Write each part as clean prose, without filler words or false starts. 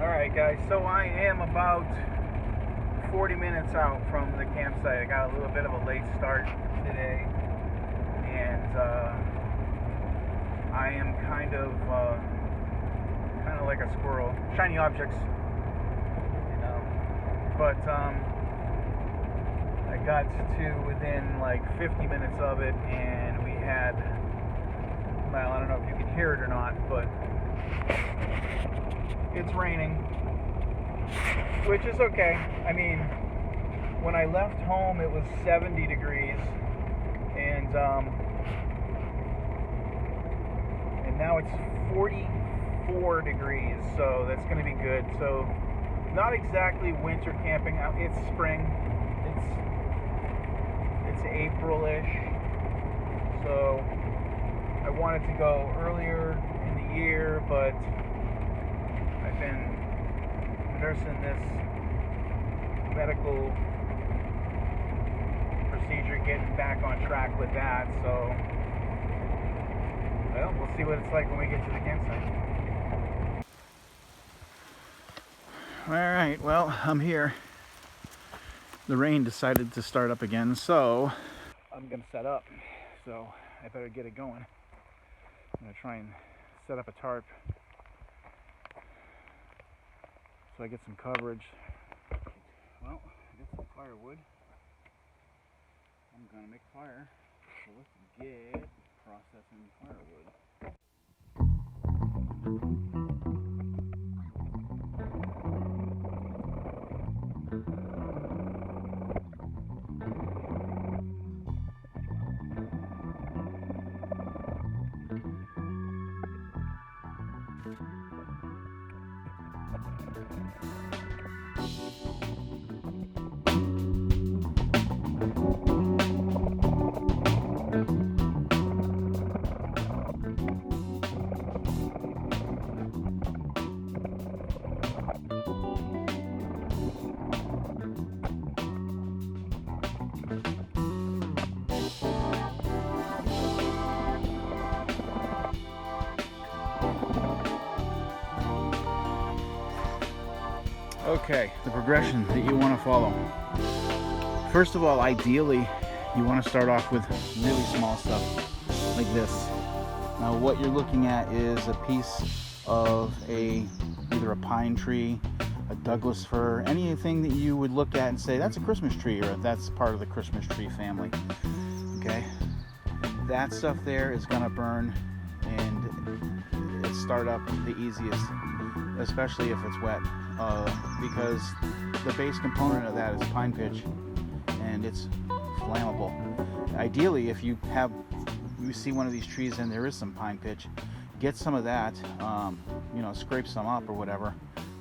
Alright guys, so I am about 40 minutes out from the campsite. I got a little bit of a late start today, and I am kind of like a squirrel. Shiny objects, you know. But I got to within like 50 minutes of it, and we had, well, I don't know if you can hear it or not, but it's raining, which is okay. I mean, when I left home it was 70 degrees, and now it's 44 degrees, so that's going to be good. So not exactly winter camping. It's spring. It's April-ish. So I wanted to go earlier in the year, but I've been nursing this medical procedure, getting back on track with that. So, well, we'll see what it's like when we get to the campsite. Alright, well, I'm here. The rain decided to start up again, so I'm going to set up. So I better get it going. I'm going to try and set up a tarp so I get some coverage. Well, I got some firewood. I'm gonna make fire. So let's get processing firewood. Okay, the progression that you want to follow. First of all, ideally, you want to start off with really small stuff like this. Now, what you're looking at is a piece of either a pine tree, a Douglas fir, anything that you would look at and say that's a Christmas tree, or that's part of the Christmas tree family. Okay, that stuff there is going to burn and start up the easiest, especially if it's wet. Because the base component of that is pine pitch, and it's flammable. Ideally, if you see one of these trees and there is some pine pitch, get some of that, scrape some up or whatever,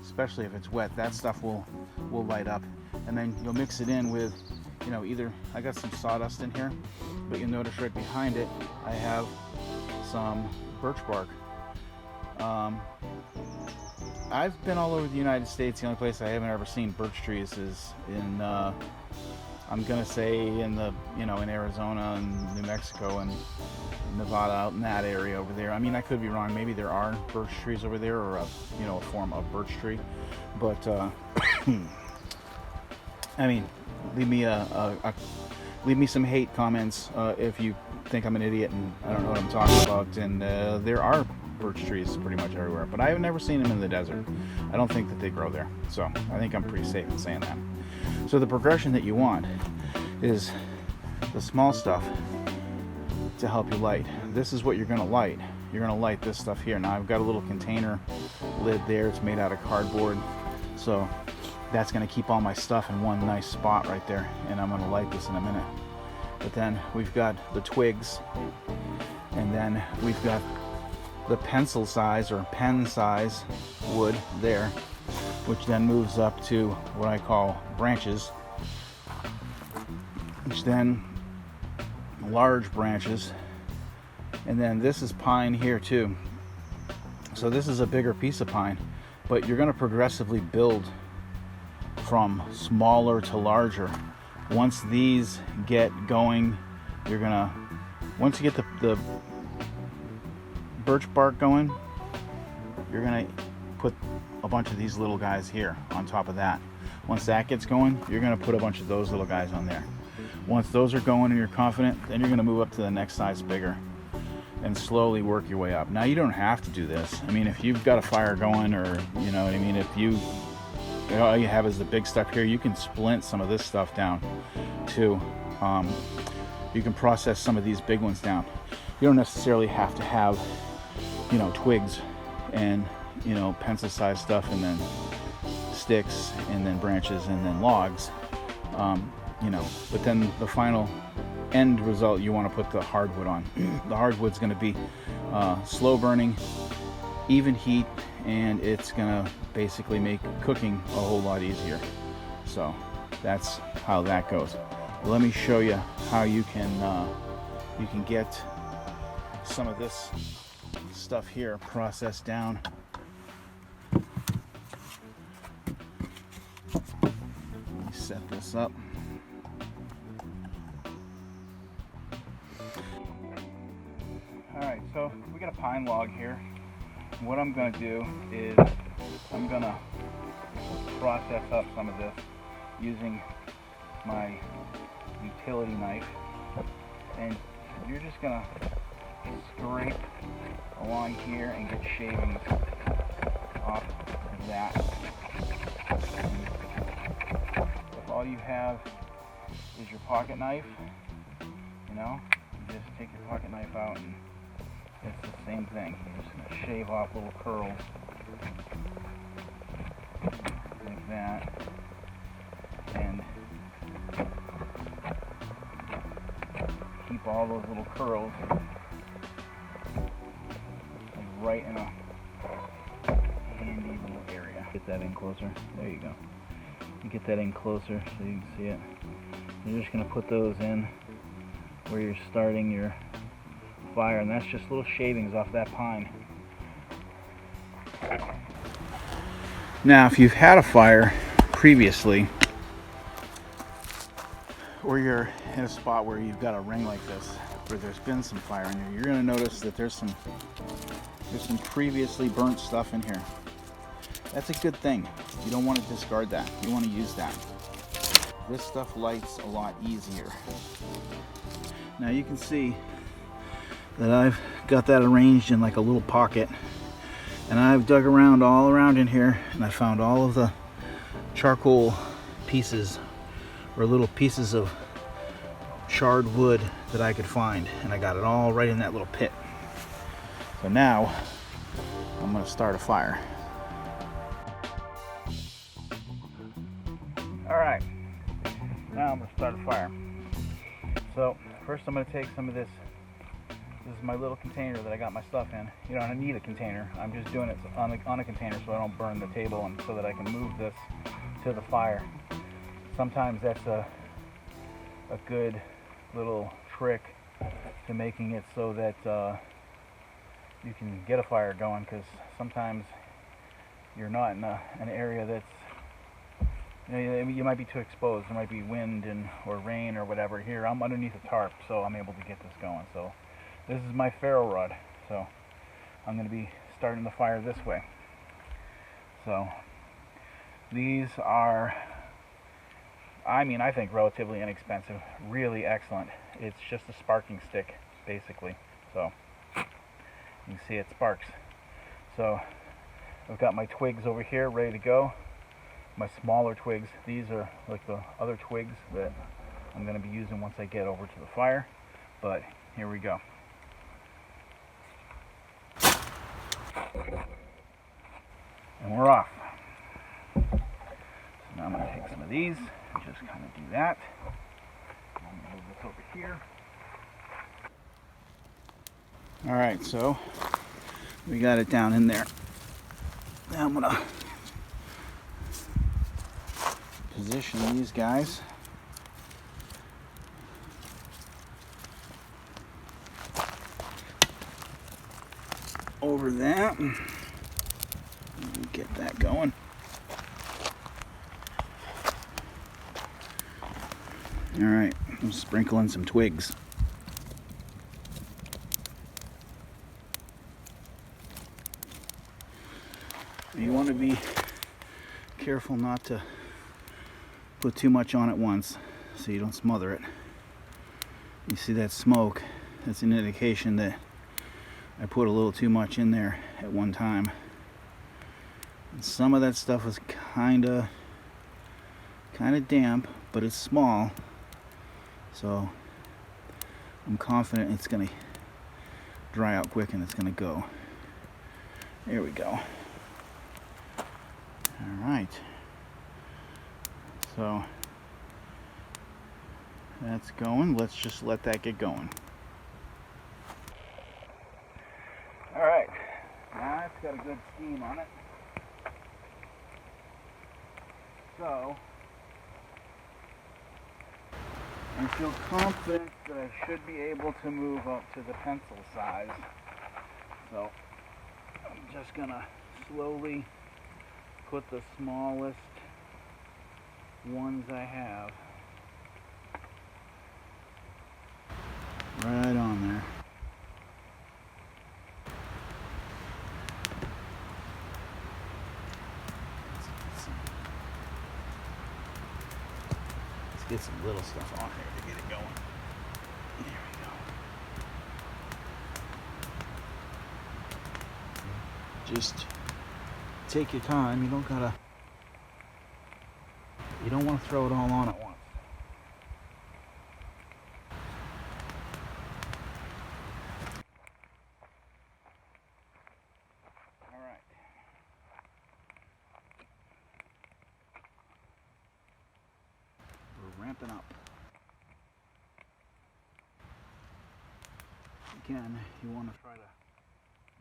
especially if it's wet. That stuff will light up, and then you'll mix it in with, either, I got some sawdust in here, but you'll notice right behind it I have some birch bark. I've been all over the United States. The only place I haven't ever seen birch trees is in, I'm gonna say in Arizona and New Mexico and Nevada, out in that area over there. I mean, I could be wrong. Maybe there are birch trees over there, or a form of birch tree. But I mean, leave me some hate comments if you think I'm an idiot and I don't know what I'm talking about. And there are birch trees pretty much everywhere, but I have never seen them in the desert. I don't think that they grow there, so I think I'm pretty safe in saying that. So the progression that you want is the small stuff to help you light. This is what you're going to light. You're going to light this stuff here. Now I've got a little container lid there. It's made out of cardboard, so that's going to keep all my stuff in one nice spot right there, and I'm going to light this in a minute. But then we've got the twigs, and then we've got the pencil size or pen size wood there, which then moves up to what I call branches, which then large branches, and then this is pine here too. So this is a bigger piece of pine, but you're going to progressively build from smaller to larger. Once these get going, once you get the birch bark going, you're gonna put a bunch of these little guys here on top of that. Once that gets going, you're going to put a bunch of those little guys on there. Once those are going and you're confident, then you're going to move up to the next size bigger and slowly work your way up. Now, you don't have to do this. I mean, if you've got a fire going, or you know what I mean, if all you have is the big stuff here, you can splint some of this stuff down too. You can process some of these big ones down. You don't necessarily have to have, you know, twigs and, you know, pencil-sized stuff, and then sticks, and then branches, and then logs. You know, but then the final end result, you want to put the hardwood on. The hardwood's going to be slow burning, even heat, and it's going to basically make cooking a whole lot easier. So that's how that goes. Let me show you how you can get some of this stuff here processed down. Let me set this up. Alright, so we got a pine log here. What I'm going to do is I'm going to process up some of this using my utility knife, and you're just going to scrape along here and get shavings off of that. And if all you have is your pocket knife, you know, you just take your pocket knife out and it's the same thing. You're just going to shave off little curls like that, and keep all those little curls like right in a handy little area. Get that in closer. There you go. You get that in closer so you can see it. You're just going to put those in where you're starting your fire, and that's just little shavings off that pine. Now, if you've had a fire previously, or you're in a spot where you've got a ring like this, where there's been some fire in here, you're going to notice that there's some previously burnt stuff in here. That's a good thing. You don't want to discard that. You want to use that. This stuff lights a lot easier. Now you can see that I've got that arranged in like a little pocket, and I've dug around all around in here, and I found all of the charcoal pieces, or little pieces of charred wood that I could find, and I got it all right in that little pit. So now I'm going to start a fire. Alright, now I'm going to start a fire. So first I'm going to take some of this. This is my little container that I got my stuff in. You don't need a container. I'm just doing it on a container so I don't burn the table, and so that I can move this to the fire. Sometimes that's a good little trick to making it so that you can get a fire going, because sometimes you're not in an area that's, you know, you might be too exposed. There might be wind or rain or whatever. Here I'm underneath a tarp, so I'm able to get this going. So this is my ferro rod, so I'm going to be starting the fire this way. So these are, I think, relatively inexpensive, really excellent. It's just a sparking stick, basically. So you can see it sparks. So I've got my twigs over here ready to go. My smaller twigs. These are like the other twigs that I'm going to be using once I get over to the fire. But here we go. And we're off. So now I'm going to take some of these and just kind of do that. I'm going to move this over here. Alright, so we got it down in there. Now I'm going to position these guys over that. Get that going. Alright, I'm sprinkling some twigs. You be careful not to put too much on at once so you don't smother it. You see that smoke? That's an indication that I put a little too much in there at one time. And some of that stuff was kind of damp, but it's small, so I'm confident it's going to dry out quick and it's going to go. There we go. Alright, so that's going. Let's just let that get going. Alright, now it's got a good steam on it. So I feel confident that I should be able to move up to the pencil size. So I'm just gonna slowly put the smallest ones I have right on there. Let's get some little stuff on here to get it going. There we go. Just take your time. You don't want to throw it all on at once. All right. We're ramping up. Again, you want to try to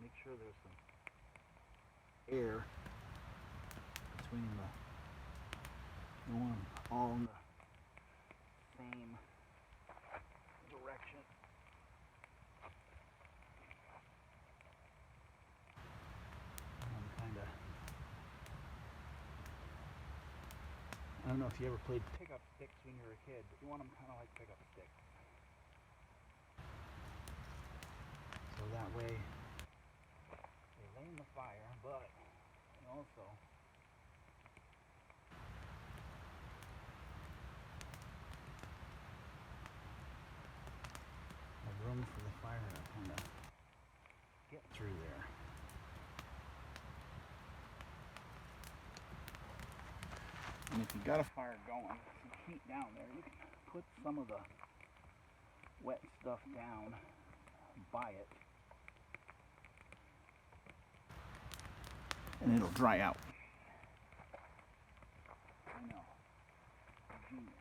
make sure there's some air between the, you want them all in the same direction. I don't know if you ever played pickup sticks when you were a kid, but you want them kind of like pickup sticks. So that way they lay in the fire, but also have room for the fire to kind of get through there. And if you got a fire going, some heat down there, you can put some of the wet stuff down by it, and it'll dry out. I know. Genius.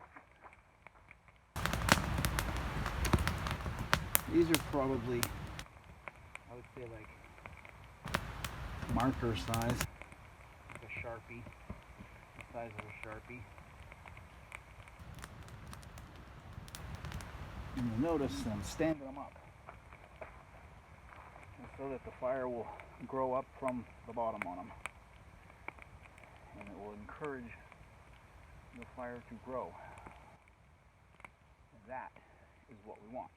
These are probably, I would say, like marker size, like a Sharpie. Size of a Sharpie. And you'll notice I'm standing them up, and so that the fire will grow up from the bottom on them, and it will encourage the fire to grow. And that is what we want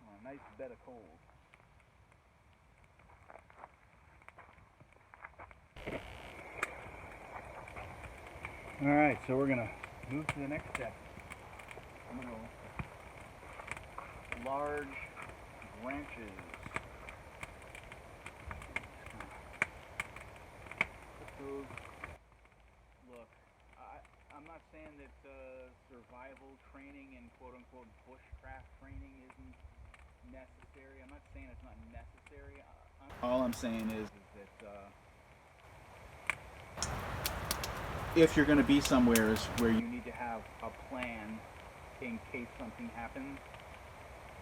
on a nice bed of coals. Alright, so we're going to move to the next step. I'm going to go large branches. Put those. Look, I'm not saying that survival training and quote-unquote bushcraft training isn't necessary. I'm not saying it's not necessary. All I'm saying is that if you're going to be somewhere where you need to have a plan in case something happens,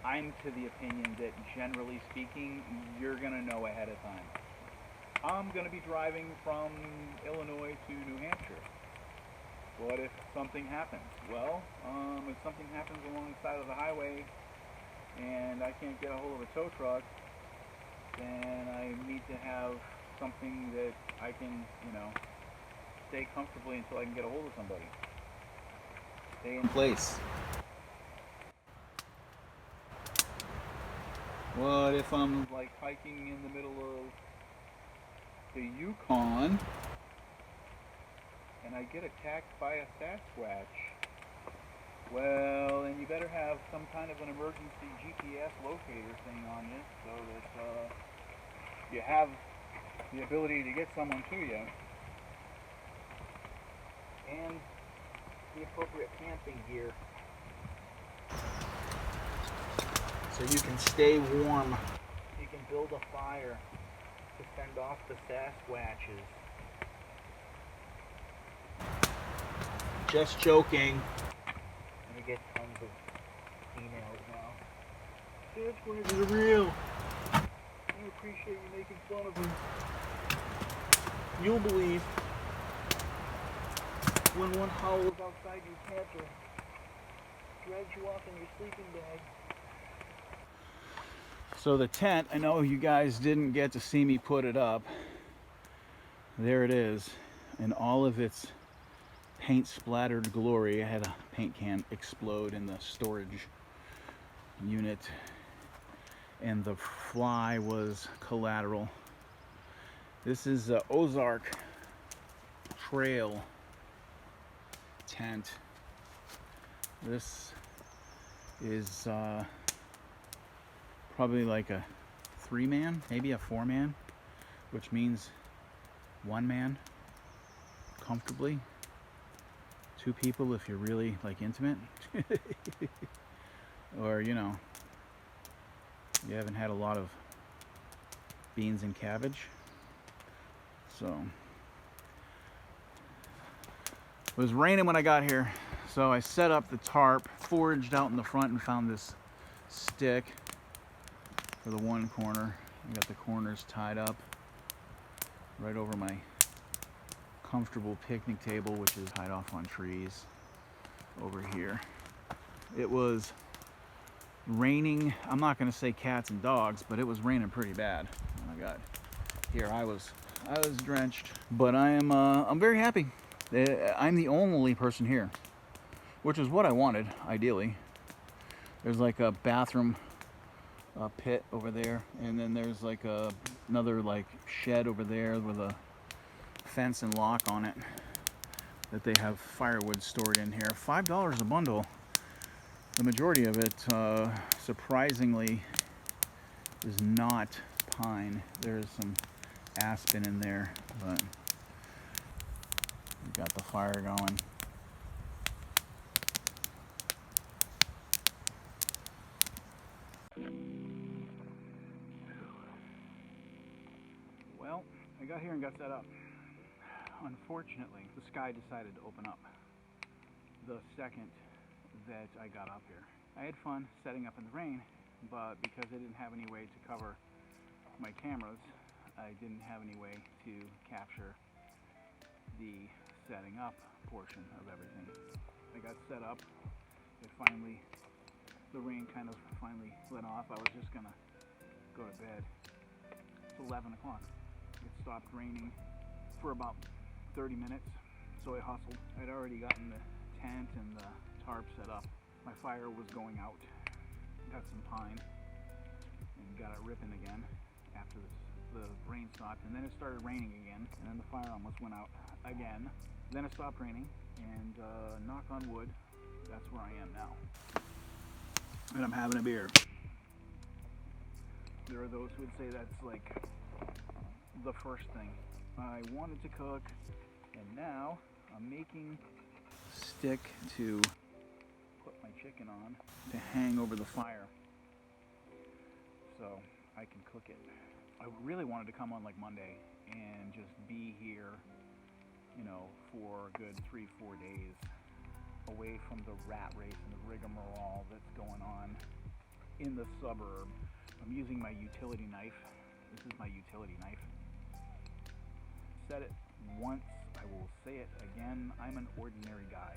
I'm to the opinion that generally speaking, you're going to know ahead of time. I'm going to be driving from Illinois to New Hampshire. What if something happens? Well, if something happens along the side of the highway and I can't get a hold of a tow truck, then I need to have something that I can, stay comfortably until I can get a hold of somebody. Stay in place. What if I'm like hiking in the middle of the Yukon and I get attacked by a Sasquatch, well, then you better have some kind of an emergency GPS locator thing on you so that you have the ability to get someone to you, and the appropriate camping gear so you can stay warm. You can build a fire to fend off the Sasquatches. Just joking. I'm gonna get tons of emails now. Sasquatches are real. I appreciate you making fun of them. You'll believe when one howls outside your camper, drags you off in your sleeping bag. So the tent, I know you guys didn't get to see me put it up. There it is, in all of its paint splattered glory. I had a paint can explode in the storage unit, and the fly was collateral. This is the Ozark Trail tent. This is probably like a 3-man, maybe a 4-man, which means 1 man comfortably, 2 people if you're really like intimate, or you know, you haven't had a lot of beans and cabbage. So it was raining when I got here, so I set up the tarp, foraged out in the front, and found this stick for the one corner. I got the corners tied up right over my comfortable picnic table, which is tied off on trees over here. It was raining. I'm not going to say cats and dogs, but it was raining pretty bad when I got here. I was drenched, but I'm very happy. I'm the only person here, which is what I wanted ideally. There's like a bathroom pit over there, and then there's like another like shed over there with a fence and lock on it that they have firewood stored in here. $5 a bundle. The majority of it, surprisingly, is not pine. There's some aspen in there, but we got the fire going. Well, I got here and got set up. Unfortunately, the sky decided to open up the second that I got up here. I had fun setting up in the rain, but because I didn't have any way to cover my cameras, I didn't have any way to capture the setting up portion of everything. I got set up. The rain kind of finally let off. I was just gonna go to bed. It's 11 o'clock. It stopped raining for about 30 minutes, so I hustled. I'd already gotten the tent and the tarp set up. My fire was going out. Got some pine and got it ripping again after the rain stopped, and then it started raining again, and then the fire almost went out again. Then it stopped raining, and knock on wood, that's where I am now. And I'm having a beer. There are those who would say that's like the first thing I wanted to cook, and now I'm making a stick to put my chicken on to hang over the fire so I can cook it. I really wanted to come on like Monday and just be here, you know, for a good 3-4 days away from the rat race and the rigmarole that's going on in the suburb. I'm using my utility knife. This is my utility knife. Said it once, I will say it again. I'm an ordinary guy.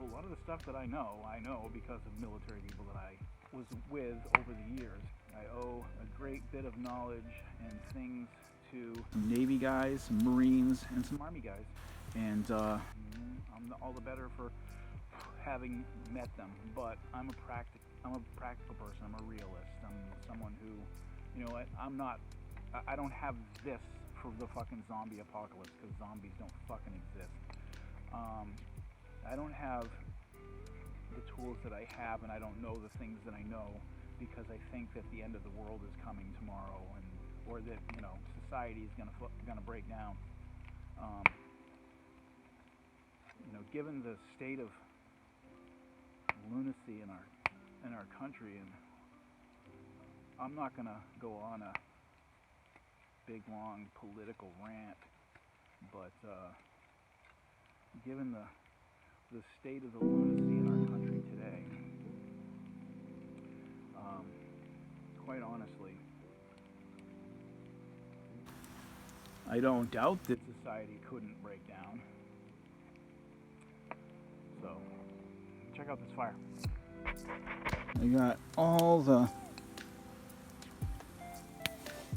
A lot of the stuff that I know because of military people that I was with over the years. I owe a great bit of knowledge and things to some Navy guys, some Marines, and some Army guys. And I'm all the better for having met them. But I'm a practical person. I'm a realist. I'm someone who, you know what, I don't have this for the fucking zombie apocalypse, because zombies don't fucking exist. I don't have the tools that I have, and I don't know the things that I know, because I think that the end of the world is coming tomorrow, or that, you know, society is gonna break down. You know, given the state of lunacy in our country, and I'm not gonna go on a big long political rant, but given the state of the lunacy in our country today, quite honestly, I don't doubt that society couldn't break down. So, check out this fire. I got all the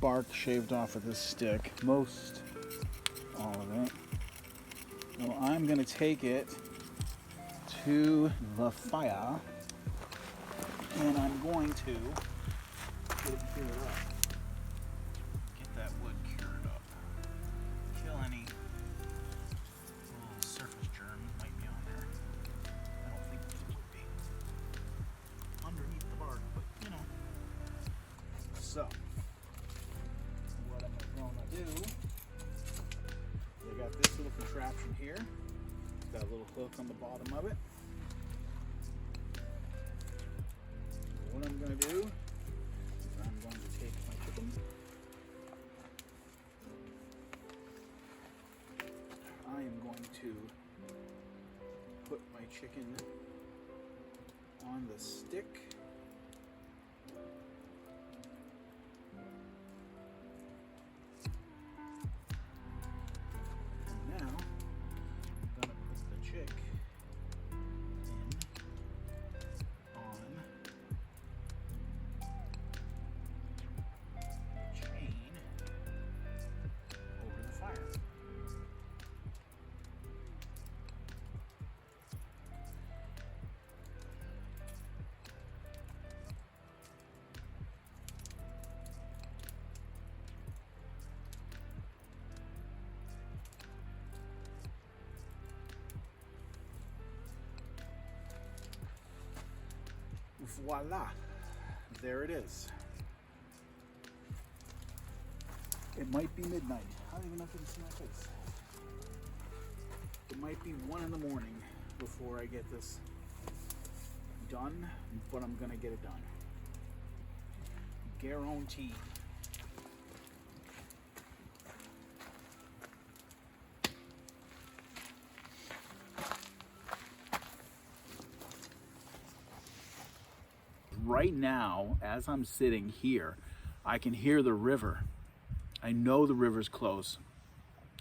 bark shaved off of this stick, most all of it. So I'm going to take it to the fire, and I'm going to get it cured up. Get that wood cured up. Kill any little surface germs might be on there. I don't think there would be underneath the bark, but you know. So, what I'm going to do, I got this little contraption here. It's got a little hook on the bottom of it. What I'm going to do is I'm going to take my chicken. I am going to put my chicken on the stick. And now I'm going to put the chick on the chain over the fire. Voila, there it is. It might be midnight. I don't even know if you can see my face. It might be 1 in the morning before I get this done, but I'm gonna get it done. Guaranteed. Right now, as I'm sitting here, I can hear the river. I know the river's close.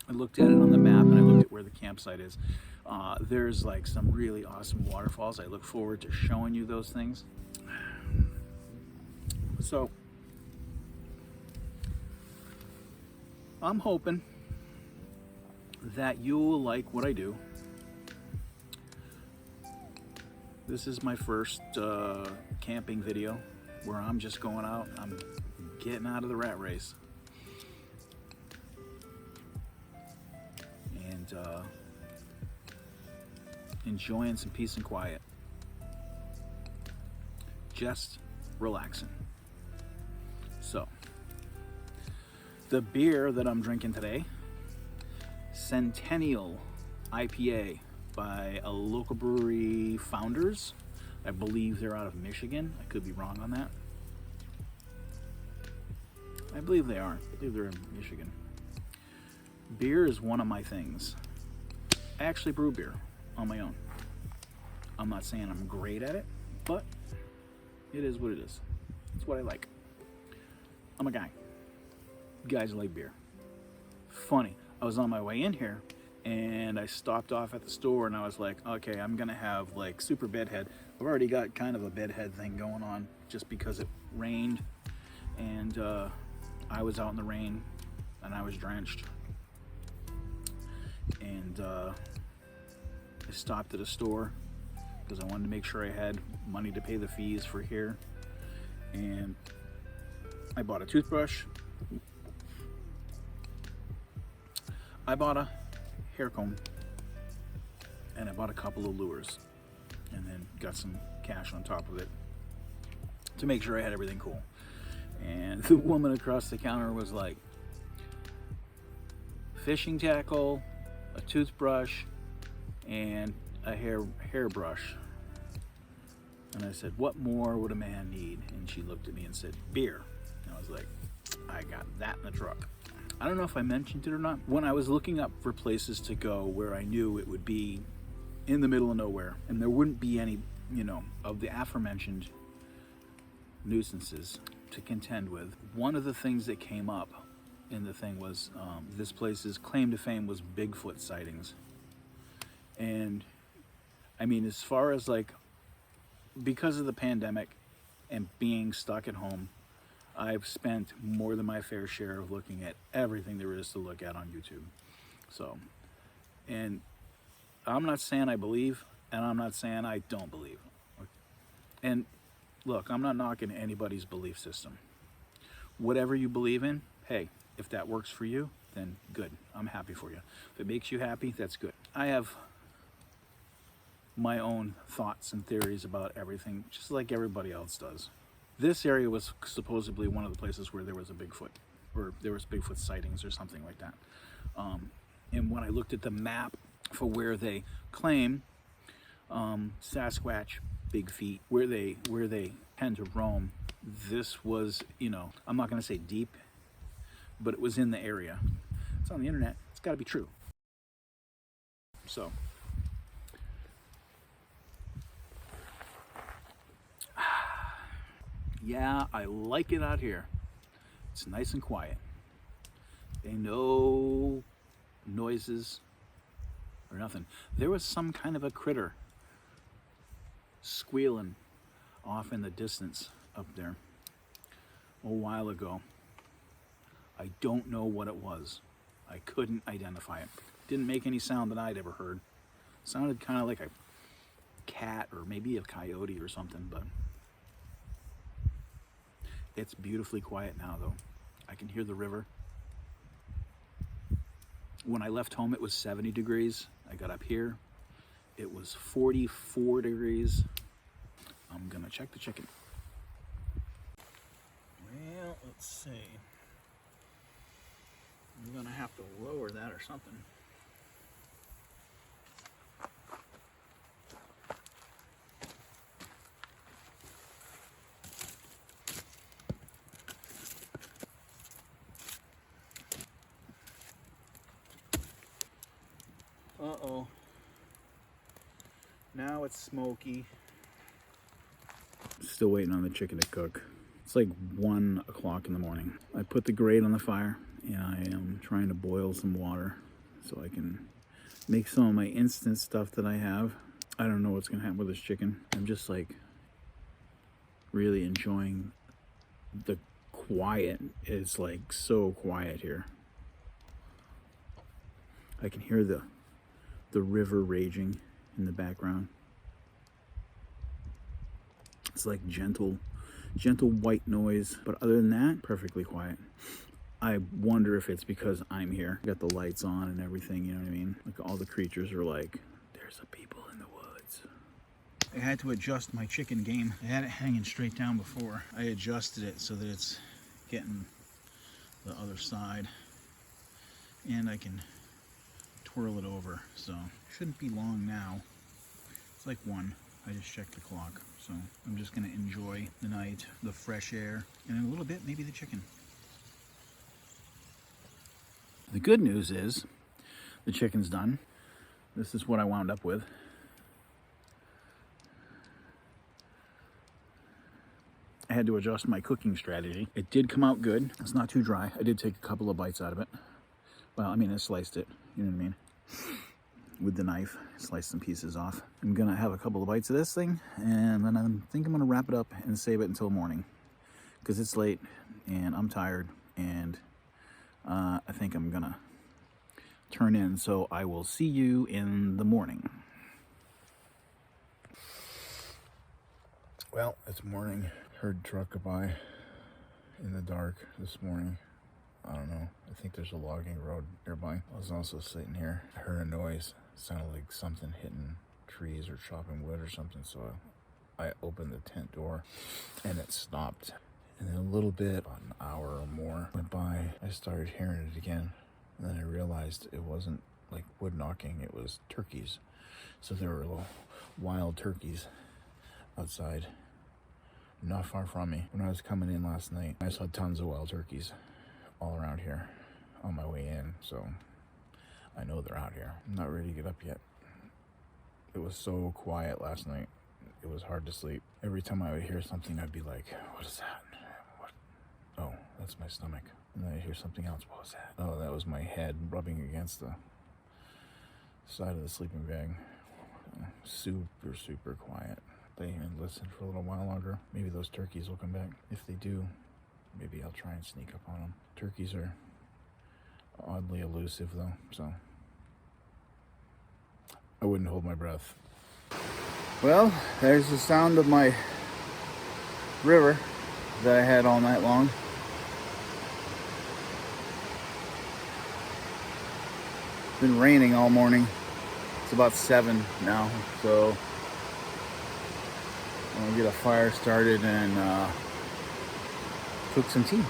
I looked at it on the map, and I looked at where the campsite is. There's like some really awesome waterfalls. I look forward to showing you those things. So, I'm hoping that you'll like what I do. This is my first camping video where I'm just going out. I'm getting out of the rat race. And enjoying some peace and quiet. Just relaxing. So, the beer that I'm drinking today, Centennial IPA by a local brewery, Founders. I believe they're out of Michigan. I could be wrong on that. I believe they are. I believe they're in Michigan. Beer is one of my things. I actually brew beer on my own. I'm not saying I'm great at it, but it is what it is. It's what I like. I'm a guy. Guys like beer. Funny, I was on my way in here and I stopped off at the store and I was like, okay, I'm gonna have like super bedhead. I've already got kind of a bedhead thing going on just because it rained, and I was out in the rain and I was drenched. And I stopped at a store because I wanted to make sure I had money to pay the fees for here. And I bought a toothbrush, I bought a hair comb and I bought a couple of lures and then got some cash on top of it to make sure I had everything cool. And the woman across the counter was like, fishing tackle, a toothbrush, and a hairbrush. And I said, what more would a man need? And she looked at me and said, beer. And I was like, I got that in the truck. I don't know if I mentioned it or not. When I was looking up for places to go where I knew it would be in the middle of nowhere and there wouldn't be any, of the aforementioned nuisances to contend with, one of the things that came up in the thing was this place's claim to fame was Bigfoot sightings. And I mean, as far as like, because of the pandemic and being stuck at home, I've spent more than my fair share of looking at everything there is to look at on YouTube. So, and I'm not saying I believe, and I'm not saying I don't believe. And look, I'm not knocking anybody's belief system. Whatever you believe in, hey, if that works for you, then good. I'm happy for you. If it makes you happy, that's good. I have my own thoughts and theories about everything, just like everybody else does. This area was supposedly one of the places where there was a Bigfoot, or there was Bigfoot sightings or something like that. And when I looked at the map for where they claim Sasquatch, Big Feet, where they tend to roam, this was, I'm not going to say deep, but it was in the area. It's on the internet. It's got to be true. So. Yeah, I like it out here. It's nice and quiet. Ain't no noises or nothing. There was some kind of a critter squealing off in the distance up there a while ago. I don't know what it was. I couldn't identify it. Didn't make any sound that I'd ever heard. Sounded kind of like a cat or maybe a coyote or something, but it's beautifully quiet now, though. I can hear the river. When I left home, it was 70 degrees. I got up here, it was 44 degrees. I'm gonna check the chicken. Well, let's see. I'm gonna have to lower that or something. Uh-oh. Now it's smoky. Still waiting on the chicken to cook. It's like 1 o'clock in the morning. I put the grate on the fire and I am trying to boil some water so I can make some of my instant stuff that I have. I don't know what's gonna happen with this chicken. I'm just like really enjoying the quiet. It's like so quiet here. I can hear the river raging in the background. It's like gentle white noise, but other than that, perfectly quiet. I wonder if it's because I'm here. Got the lights on and everything, you know what I mean? Like all the creatures are like, there's a people in the woods. I had to adjust my chicken game. I had it hanging straight down before. I adjusted it so that it's getting the other side. And I can twirl it over, so shouldn't be long now. It's like 1. I just checked the clock, so I'm just gonna enjoy the night, the fresh air, and in a little bit maybe the chicken. The good news is the chicken's done. This is what I wound up with. I had to adjust my cooking strategy. It did come out good. It's not too dry. I did take a couple of bites out of it. Well, I mean, I sliced it, you know what I mean? With the knife, slice some pieces off. I'm gonna have a couple of bites of this thing, and then I think I'm gonna wrap it up and save it until morning, because it's late and I'm tired, and I think I'm gonna turn in. So I will see you in the morning. Well, it's morning. Heard truck go by in the dark this morning. I don't know. I think there's a logging road nearby. I was also sitting here. I heard a noise. It sounded like something hitting trees or chopping wood or something. So I opened the tent door and it stopped. And then a little bit, about an hour or more went by. I started hearing it again. And then I realized it wasn't like wood knocking. It was turkeys. So there were little wild turkeys outside, not far from me. When I was coming in last night, I saw tons of wild turkeys all around here on my way in, so I know they're out here. I'm not ready to get up yet. It was so quiet last night. It was hard to sleep. Every time I would hear something, I'd be like, what is that? What? Oh, that's my stomach. And then I'd hear something else. What was that? Oh, that was my head rubbing against the side of the sleeping bag. Super, super quiet. They even listen for a little while longer. Maybe those turkeys will come back. If they do, maybe I'll try and sneak up on them. Turkeys are oddly elusive though, so I wouldn't hold my breath. Well, there's the sound of my river that I had all night long. It's been raining all morning. It's about 7 now, so I'm gonna get a fire started and cook some tea.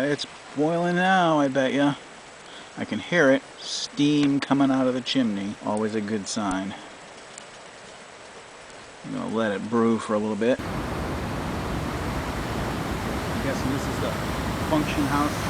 It's boiling now, I bet ya. I can hear it. Steam coming out of the chimney. Always a good sign. I'm gonna let it brew for a little bit. I'm guessing this is the function house.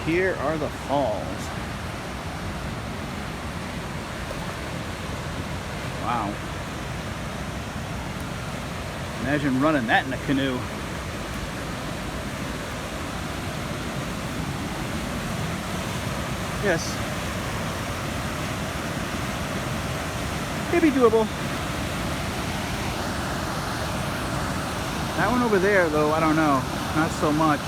Here are the falls. Wow. Imagine running that in a canoe. Yes. Maybe doable. That one over there, though, I don't know. Not so much.